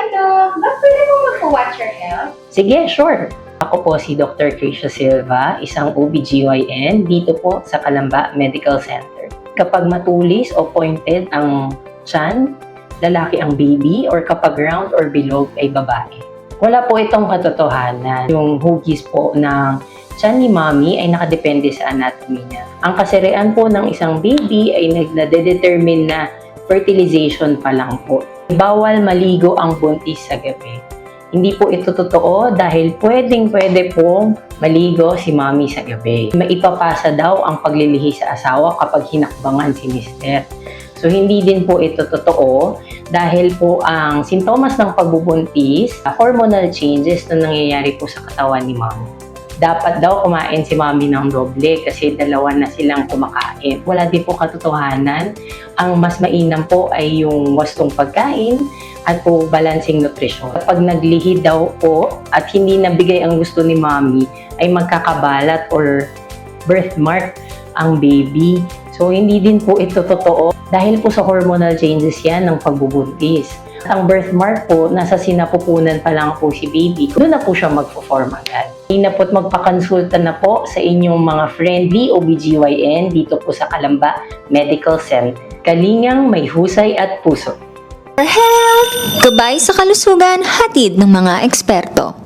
Doc. Doc, pwede mo mag-watch your health? Sige, sure. Ako po si Dr. Tricia Silva, isang OBGYN dito po sa Calamba Medical Center. Kapag matulis o pointed ang tiyan, lalaki ang baby, or kapag round or bilog ay babae. Wala po itong katotohanan. Yung hugis po ng tiyan ni mommy ay nakadepende sa anatomy niya. Ang kasarian po ng isang baby ay nagdedetermine na fertilization pa lang po. Bawal maligo ang buntis sa gabi. Hindi po ito totoo dahil pwede pong maligo si mommy sa gabi. Maipapasa daw ang paglilihi sa asawa kapag hinakbangan si mister. So hindi din po ito totoo dahil po ang sintomas ng pagbubuntis, hormonal changes na nangyayari po sa katawan ni mommy. Dapat daw kumain si mommy ng doble kasi dalawa na silang kumakain. Wala din po katotohanan. Ang mas mainam po ay yung wastong pagkain at po balancing nutrition. Kapag naglihi daw po at hindi nabigay ang gusto ni mommy, ay magkakabalat or birthmark ang baby. So hindi din po ito totoo dahil po sa hormonal changes yan ng pagbubuntis. Ang birthmark po, nasa sinapupunan pa lang po si baby. Doon na po siya magpo-form agad. Hindi na po't magpakonsulta na po sa inyong mga friendly OBGYN dito po sa Calamba Medical Center. Kalingang may husay at puso. Gabay sa kalusugan, hatid ng mga eksperto.